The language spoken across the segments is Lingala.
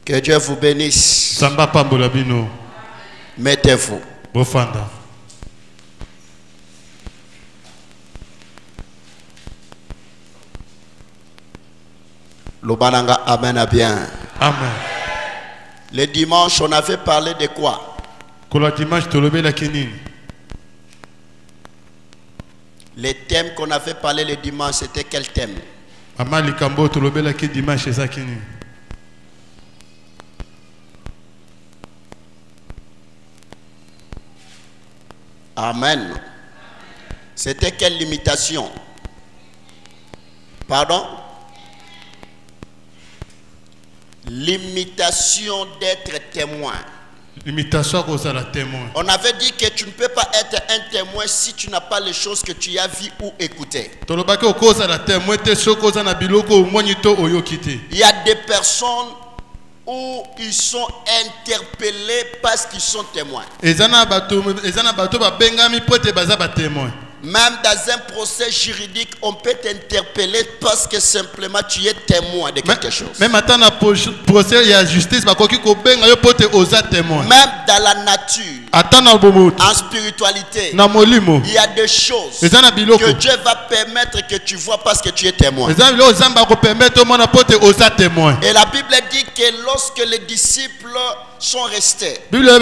Que Dieu vous bénisse. Samba pambola bino. Mettez-vous. Bofanda. Lobananga amen à bien. Amen. Le dimanche, on avait parlé de quoi? Kola dimanche tolobe la kini. Les thèmes qu'on avait parlé le dimanche, c'était quel thème? Ama likambo tolobe la ki dimanche eza kini. Amen. C'était quelle limitation? Pardon? Limitation d'être témoin. Limitation à cause de la témoin. On avait dit que tu ne peux pas être un témoin si tu n'as pas les choses que tu as vues ou écoutées. Il y a des personnes où ils sont interpellés parce qu'ils sont témoins. Même dans un procès juridique, on peut t'interpeller parce que simplement tu es témoin de quelque chose. Même dans le procès, il y a justice. Même dans la nature, en spiritualité, il y a des choses que Dieu va permettre que tu vois parce que tu es témoin. Et la Bible dit que lorsque les disciples sont restés, la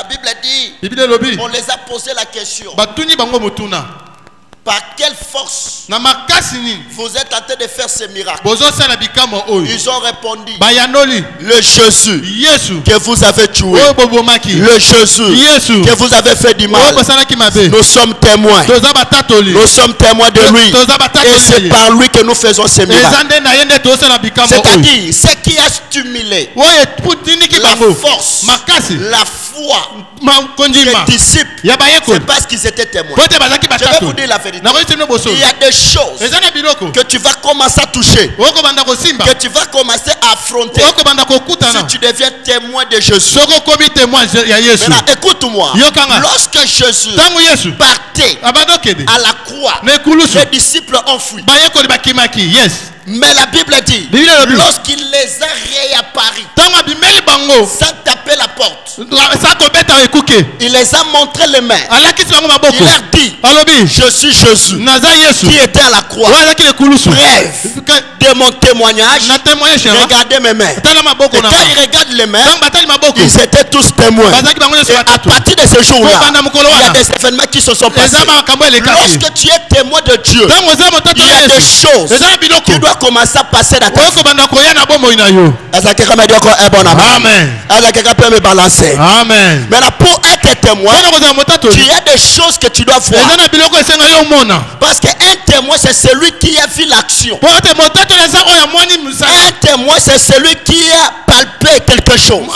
Bible dit, on les a posé la question: par quelle force vous êtes en train de faire ces miracles? Ils ont répondu: le Jésus que vous avez tué, le Jésus que vous avez fait du mal, nous sommes témoins. Nous sommes témoins de lui. Et c'est par lui que nous faisons ces miracles. C'est-à-dire, ce qui a stimulé la force, la foi des disciples, c'est parce qu'ils étaient témoins. Je vais vous dire la vérité. Il y a des choses que tu vas commencer à toucher, que tu vas commencer à affronter si tu deviens témoin de Jésus. Maintenant, écoute-moi. Lorsque Jésus partait à la croix, les disciples ont fui. Mais la Bible dit, lorsqu'il les a réapparus, sans taper la porte, il les a montré les mains. Il leur dit: je suis Jésus qui était à la croix. Bref, de mon témoignage, regardez mes mains. Et quand ils regardent les mains, ils étaient tous témoins. Et à partir de ce jour-là, il y a des événements qui se sont passés. Lorsque tu es témoin de Dieu, il y a des choses qui doivent commencer à passer dans ta vie. Est-ce que quelqu'un me dit encore un bon amen? Est-ce que quelqu'un peut me balancer? Amen. Mais là, pour être témoin, il y a des choses que tu dois voir. Parce qu'un témoin, c'est celui qui a vu l'action. Un témoin, c'est celui qui a palpé quelque chose.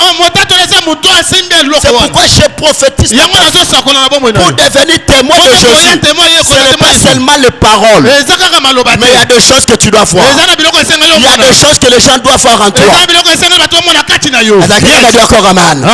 C'est pourquoi je prophétise pour devenir témoin de Jésus. Ce n'est pas seulement les paroles, mais il y a des choses que tu dois voir. Il y a des choses que les gens doivent voir en toi.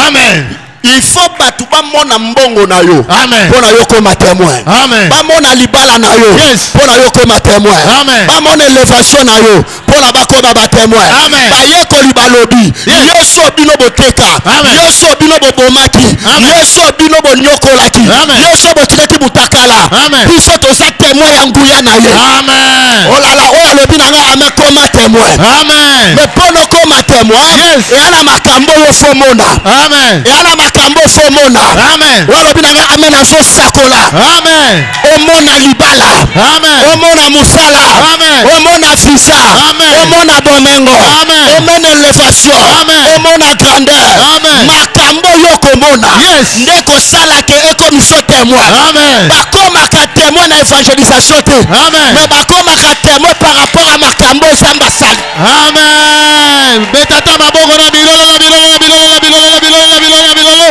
Amen. Il faut battre mona mbongo na yo pour na yo comme témoin. Ba mona libala na yo pour na yo comme témoin. Ba mona élévation na yo pour na ba comme ba témoin. Ba yeko libalobi yeso bino boteka, yeso bino bobomaki, yeso bino bonyokolaki, yeso botikaki butakala. Biso to sa témoin ya nguya na yo. Amen. Oh là là, oh alobi na nga ama comme témoin. Amen. Mais pour no comme témoin, et ana makambo yo fomona. Amen. Et ana makambo fomona. Amen. Walobi na nga amen azo sakola. Amen. Omona libala. Amen. Omona musala. Amen. Omona visa. Amen. Omona bomengo. Amen. Omona élévation. Amen. Omona grandeur. Amen. Makambo yo komona. Yes. Ndeko sala ke ekomiso témoin. Amen. Bakoma ka témoin na évangélisation te. Amen. Mais bakoma ka témoin par rapport à makambo zamba sali. Amen. Betata maboko na bilolo na bilolo na bilolo na bilolo na bilolo na bilolo na bilolo.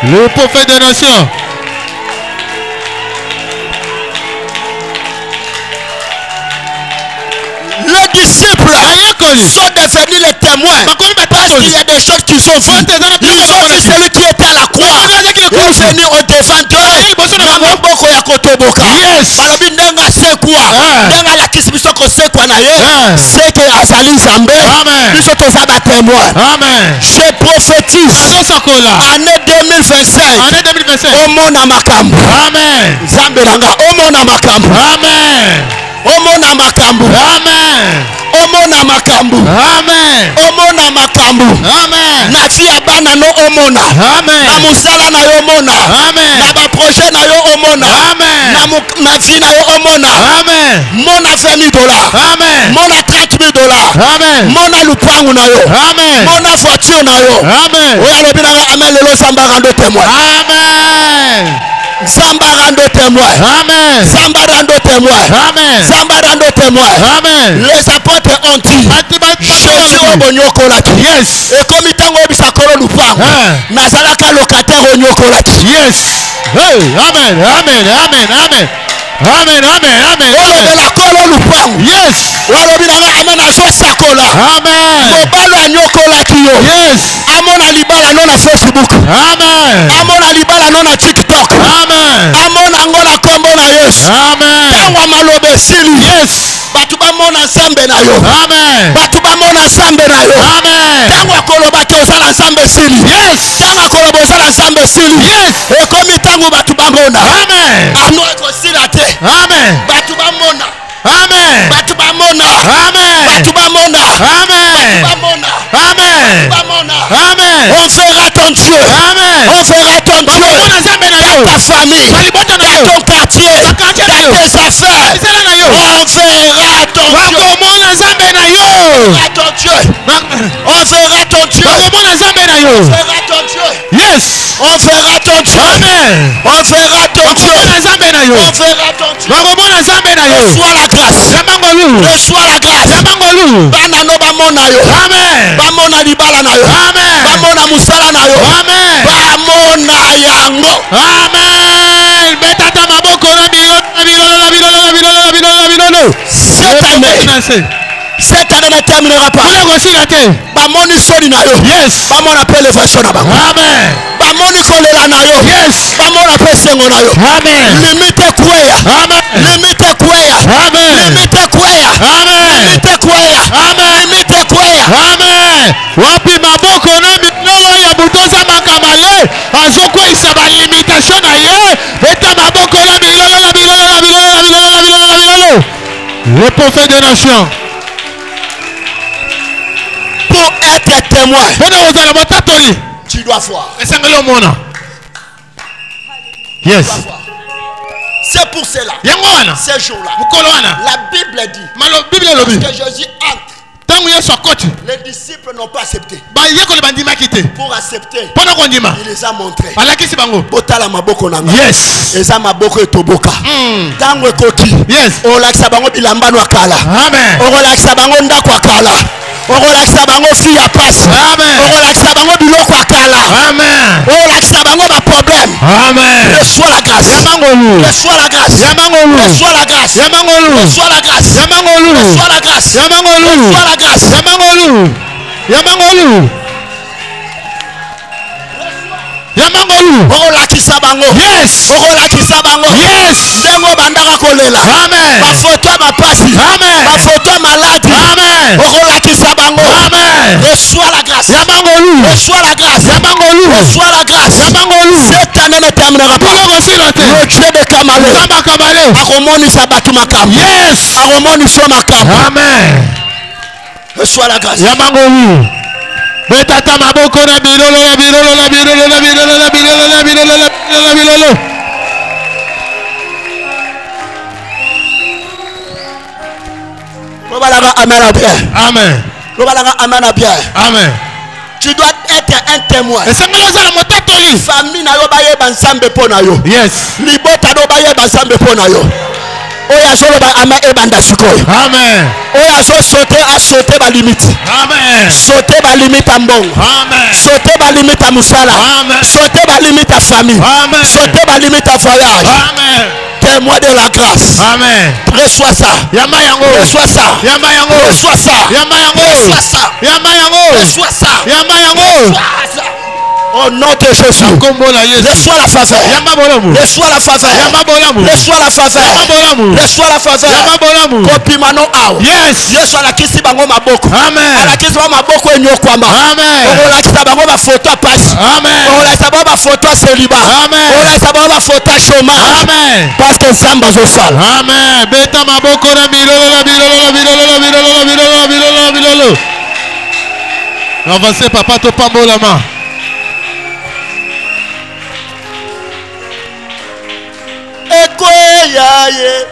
Le prophète des nations. Les disciples sont devenus les témoins parce qu'il y a des choses qu'ils ont vues. Ils ont vu celui qui était à la croix. Ils sont venus au devant d'eux. Yes. kosekwa denga la kisibiso kosekwa na ye c'est que azali nzambe biso toza ba témoin. Je prophétise année 2025 omona makambo nzambe nanga omona makambo omona makambo omona makambo omona makambo na tia bana no omona na musala na yo omona na ba projet na yo omona na vie na yo omona mona $20,000 mona $30,000 mona lupangu na yo mona voiture na yo oya lobi nanga amen lelo samba rando témoin Samba rando témoin. Samba rando témoin. Samba rando témoin. Les apôtres ont dit Jésus au bonyokolaki. Yes. Et comme il t'a obisa kolo lupango. Nazalaka locataire au nyokolaki. Yes. Hey, amen, amen, amen, amen. Amen, amen, amen. La kolo lupango. Yes. Walobi nanga amen aso sakola. Amen. Mobalo nyokolaki yo. Yes. Amona libala no na Facebook. Amen. Amona libala no na TikTok. Amen. Amona ngona kombo na Yesu. Amen. Tango malobe sili. Yes. Batu bamona nzambe na yo. Amen. Batu bamona nzambe na yo. Amen. Tango akoloba ke osala nzambe sili. Yes. Tango akoloba osala nzambe sili. Yes. Ekomi tango batu bamona. Amen. Ano ekosila te. Amen. Batu bamona. Amen. Batu bamona. Amen. Batu bamona. Amen. Batu bamona. Amen. Bamona. Amen. On verra ton Dieu. Amen. On verra ton Dieu dans ta famille, dans ton quartier, dans tes affaires. On verra ton Dieu. On verra ton Dieu. On verra ton Dieu. On verra ton Dieu. Yes. On verra ton Dieu. Amen. On verra ton Dieu. On verra ton Dieu. Reçois la grâce. Reçois la grâce. Bana no bamona yo. Amen. Bamona libala na yo. Amen. Bamona musala na yo. Amen. Bamona yango. Amen. Betata maboko na bilolo. Cette année ne terminera pas. Bamoni soli na yo. Yes. Bamona pe l'élévation na bango. Amen. Bamoni kolela na yo. Yes. Bamona pe sengo na yo. Amen. Limite kweya. Amen. Limite kweya. Amen. Limite kweya. Amen. Limite kweya. Amen. Limite kweya. Amen. Wapi maboko na bilolo ya butoza makama ye. Azokwisa ba limitation na ye. Beta maboko na bilolo. Le prophète des nations. Pour être témoin, tu dois voir. Yes. C'est pour cela. Ces jours-là. La Bible dit. Que Jésus entre. Les disciples n'ont pas accepté. Pour accepter, il les a montrés. Yes. Yes. Amen. Okolakisa bango fi ya pasi. Okolakisa bango biloko akala. Okolakisa bango ba problème. Reçois la grâce. Reçois la grâce. Reçois la grâce. Reçois la grâce. Reçois la grâce. Reçois la grâce. Okolakisa bango. Yes. Okolakisa bango. Yes. Ndengo bandaka kolela. Amen. Ba photo ba pasi. Amen. Ba photo malade. Amen. Okolakisa bango. Amen. Reçois la grâce. Reçois la grâce. Reçois la grâce. Cette année ne terminera pas. Le Dieu de Kamalé. Akomonisa batu makam. Yes. Akomonisa makam. Amen. Reçois la grâce. Betata maboko na bilolo. Amen. Amen. Amen. Tu dois être un témoin. Famille na yo baye bansambe pona yo. Yes. Libota do baye bansambe pona yo. Oya solo ba ama e banda sikoyo. Amen. Oya so sauter ba limite. Amen. Sauter ba limite mbongo. Amen. Sauter ba limite musala. Amen. Sauter ba limite famille. Amen. Sauter ba limite voyage. Amen. Témoin de la grâce. Amen. Reçois ça. Yamba yango. Reçois ça. Yamba yango. Reçois ça. Yamba yango. Reçois ça. Yamba yango. Reçois ça. Yamba yango. Reçois ça. Au nom de Jésus. Reçois la faveur. Reçois la faveur. Reçois la faveur. Reçois la faveur. Kopimano ao. Yes. Yesu alakisi bango maboko. Amen. Alakisi bango maboko enyokwama. Amen. Olakisa bango ba photo pasi. Amen. Olakisa bango ba photo célibat. Amen. Olakisa bango ba photo chômage. Amen. Parce que Samba zosala. Amen. Beta maboko na bilolo. Avancez papa to pambola ma. Ekweyaye.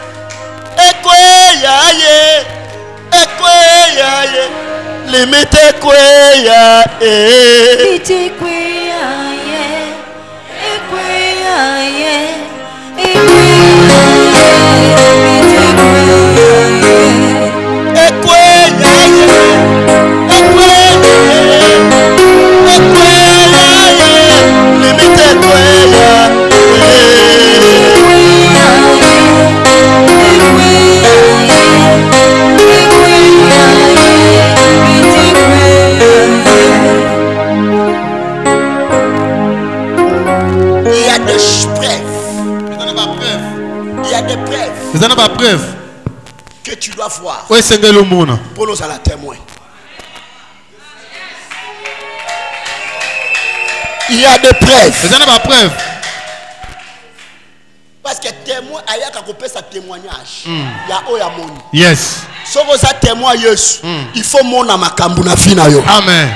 Limite kweya. Limite kweyaye. Vous n'avez pas preuve que tu dois voir pour nous à la témoin. Il y a des preuves. Vous n'avez pas preuve. Parce que témoin a coupé sa témoignage. Il y a oyamoni. Yes. Si vous êtes témoin, il faut mon amakamuna fina yo. Amen.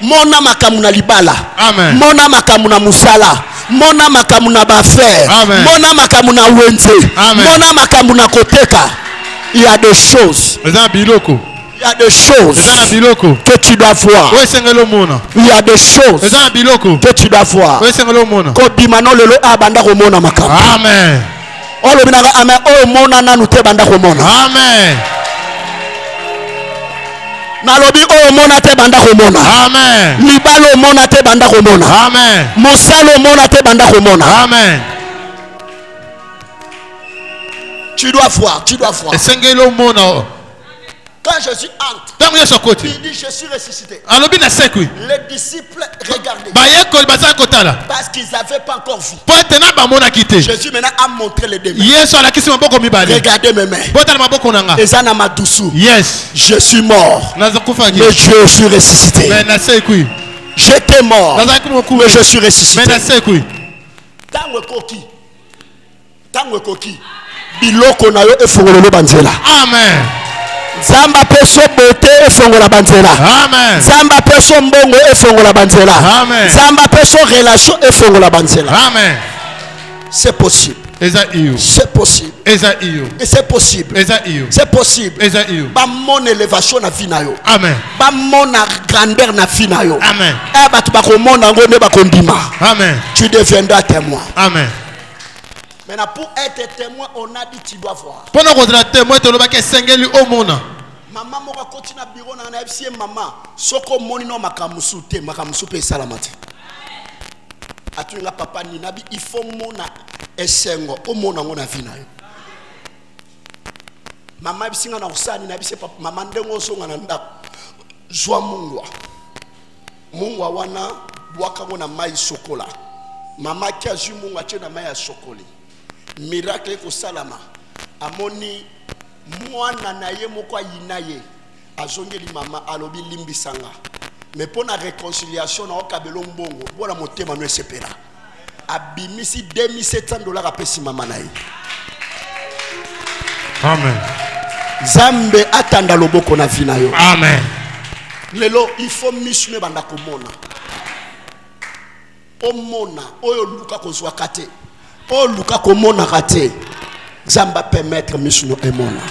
Mon amakamuna libala. Amen. Mon amakamuna musala. Mona makamuna bafer, mona makamuna wenze, mona makamuna koteka. Il y a des choses. Il y a des choses que tu dois voir. Il y a des choses que tu dois voir. Kobimano lelo abanda komona makam. Amen. Olo binaka amen. Oh mona nanu te banda komona. Amen. Nalobi o mona te banda komona. Amen. Libalo mona te banda komona. Amen. Mosalo mona te banda komona. Amen. Tu dois voir, tu dois voir. Quand Jésus entre, il dit je suis ressuscité. Les disciples regardaient. Parce qu'ils n'avaient pas encore vu. Jésus maintenant a montré les deux mains. Regardez mes mains. Yes. Je suis mort, mais je suis ressuscité. J'étais mort, mais je suis ressuscité. Tango koki. Biloko na yo efongolo banzela. Amen. Zamba peso bote efongola banzela. Amen. Zamba peso mbongo efongola banzela. Amen. Zamba peso relation efongola banzela. Amen. C'est possible. C'est possible. Et c'est possible. C'est possible. Ba mon élévation na vie na yo. Amen. Ba mon grandeur na vie na yo. Amen. E ba tu ba ko mona ngo ne ba ko ndima. Amen. Tu deviendras témoin. Amen. Maintenant, pour être témoin, on a dit tu dois voir. Pendant qu'on est témoin, tu dois que sengeli au monde. Maman moka continue bureau na na FCM maman. Soko moni no makamusu te makamusu pe salamati. Atuinga papa ni nabi il faut mona esengo o mona ngona vina yo. Mama bisinga na usani nabi se papa mama ndengo songa na ndako. Zwa mungwa. Mungwa wana bwaka ngona mai sokola. Mama kia ju mungwa chena mai ya sokoli. Miracle ko salama amoni mwana na ye moko ayina ye azongeli mama alobi limbisanga mais pour la réconciliation na okabelo mbongo bona motema no esepela abimisi $2700 apesi mama na ye. Amen. Zambe atanda loboko na vina yo. Amen. Lelo il faut misune banda komona omona oyo luka kozwa kate. Oh, Luka, comment on a raté? Zamba permettre Mishno et Mona.